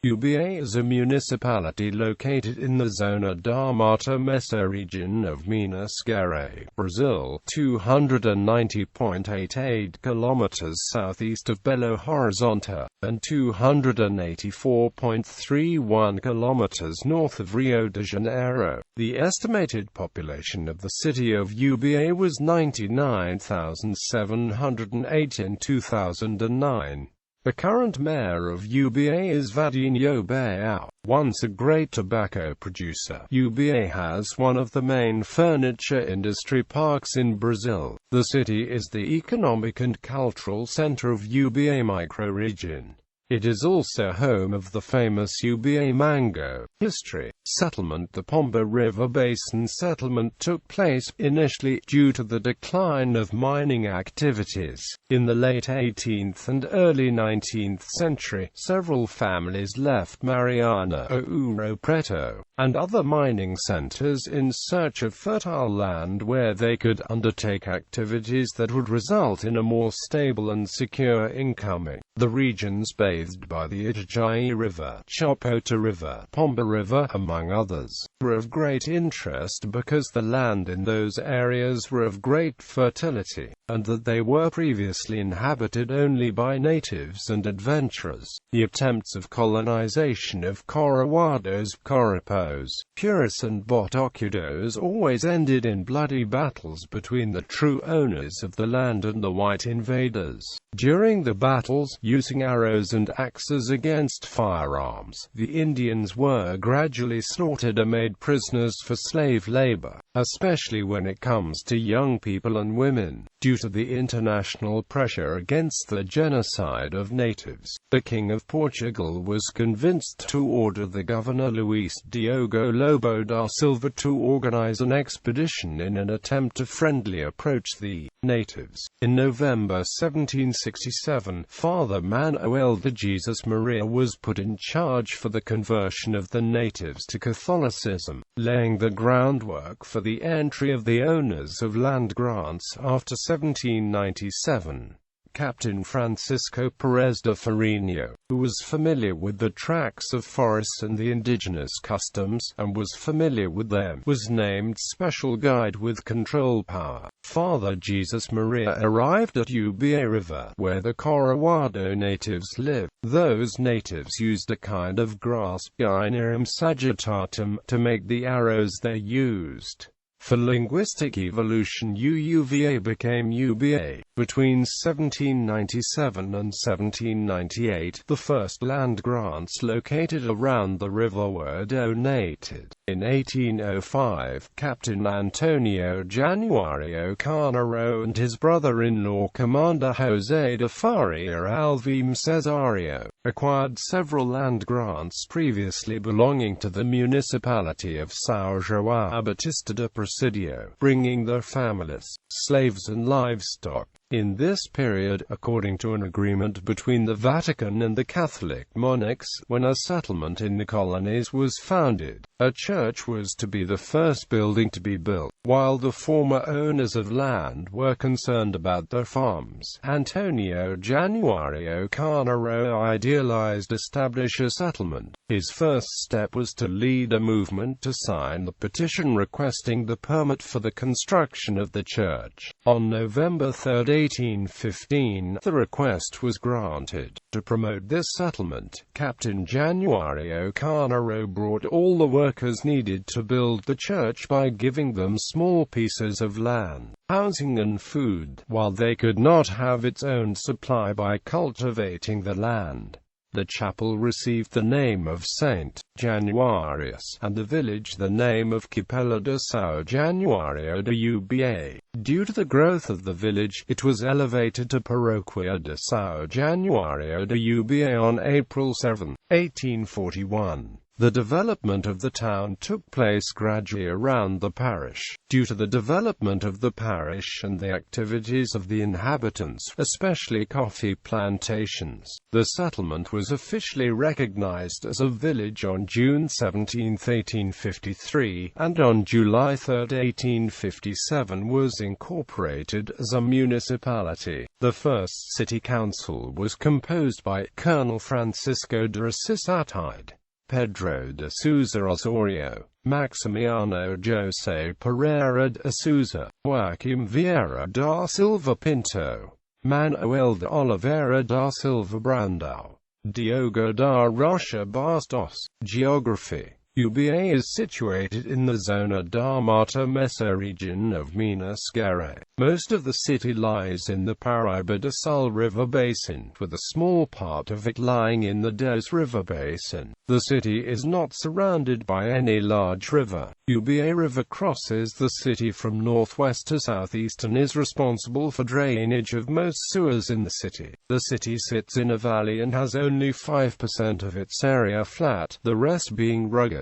Ubá is a municipality located in the Zona da Mata mesoregion of Minas Gerais, Brazil, 290.88 kilometers southeast of Belo Horizonte, and 284.31 kilometers north of Rio de Janeiro. The estimated population of the city of Ubá was 99,708 in 2009. The current mayor of Ubá is Vadinho Baião.Once a great tobacco producer. Ubá has one of the main furniture industry parks in Brazil. The city is the economic and cultural center of Ubá microregion. It is also home of the famous Ubá mango. History. Settlement. The Pomba River Basin settlement took place, initially, due to the decline of mining activities. In the late 18th and early 19th century, several families left Mariana, Ouro Preto, and other mining centers in search of fertile land where they could undertake activities that would result in a more stable and secure income. The regions bathed by the Itajaí River, Chapota River, Pomba River, among others, were of great interest because the land in those areas were of great fertility, and that they were previously inhabited only by natives and adventurers. The attempts of colonization of Coroados, Coripos, Puris and Botocudos always ended in bloody battles between the true owners of the land and the white invaders. During the battles, using arrows and axes against firearms, the Indians were gradually slaughtered or made prisoners for slave labor, especially when it comes to young people and women. Due to the international pressure against the genocide of natives, the King of Portugal was convinced to order the governor Luís Diogo Lobo da Silva to organize an expedition in an attempt to friendly approach the natives. In November 1767, Father Manuel de Jesus Maria was put in charge for the conversion of the natives to Catholicism, laying the groundwork for the entry of the owners of land grants after 1797. Captain Francisco Perez de Farinha, who was familiar with the tracts of forests and the indigenous customs, and was familiar with them, was named special guide with control power. Father Jesus Maria arrived at Ubá River, where the Coroado natives lived. Those natives used a kind of grass, Gynirum sagittatum, to make the arrows they used. For linguistic evolution, Uva became Ubá. Between 1797 and 1798, the first land grants located around the river were donated. In 1805, Captain Antonio Januario Carneiro and his brother-in-law Commander José de Faria Alvim Cesario acquired several land grants previously belonging to the municipality of São João Batista do Presidio, bringing their families, slaves and livestock. In this period, according to an agreement between the Vatican and the Catholic monarchs, when a settlement in the colonies was founded, a church was to be the first building to be built. While the former owners of land were concerned about their farms, Antonio Januario Carneiro idealized establish a settlement. His first step was to lead a movement to sign the petition requesting the permit for the construction of the church. On November 3, 1815, the request was granted. To promote this settlement, Captain Januario Carneiro brought all the workers needed to build the church by giving them small pieces of land, housing and food, while they could not have its own supply by cultivating the land. The chapel received the name of Saint Januarius, and the village the name of Capela de São Januário de Ubá. Due to the growth of the village, it was elevated to Paróquia de São Januário de Ubá on April 7, 1841. The development of the town took place gradually around the parish. Due to the development of the parish and the activities of the inhabitants, especially coffee plantations, the settlement was officially recognized as a village on June 17, 1853, and on July 3, 1857 was incorporated as a municipality. The first city council was composed by Colonel Francisco de Assis Atide, Pedro de Sousa Osorio, Maximiano José Pereira de Sousa, Joaquim Vieira da Silva Pinto, Manuel de Oliveira da Silva Brandão, Diogo da Rocha Bastos. Geography. Ubá is situated in the Zona da Mata mesoregion of Minas Gerais. Most of the city lies in the Paraíba do Sul river basin, with a small part of it lying in the Doce river basin. The city is not surrounded by any large river. Ubá River crosses the city from northwest to southeast and is responsible for drainage of most sewers in the city. The city sits in a valley and has only 5% of its area flat, the rest being rugged.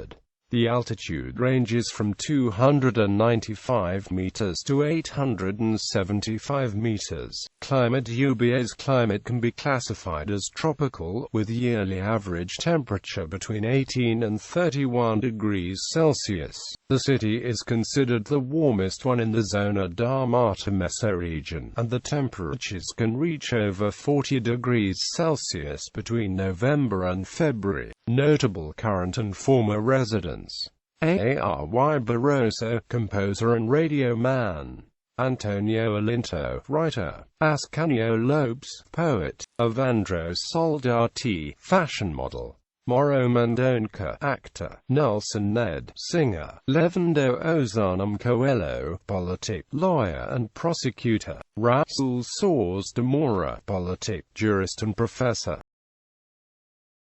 The altitude ranges from 295 meters to 875 meters. Climate. Ubá's climate can be classified as tropical, with yearly average temperature between 18 and 31 degrees Celsius. The city is considered the warmest one in the Zona da Mata mesoregion, and the temperatures can reach over 40 degrees Celsius between November and February. Notable current and former residents: A.R.Y. Barroso, composer and radio man; Antonio Alinto, writer; Ascanio Lopes, poet; Evandro Soldati, fashion model; Moro Mandonca, actor; Nelson Ned, singer; Levando Ozanam Coelho, politic, lawyer and prosecutor; Rasul Soares de Moura, politic, jurist and professor.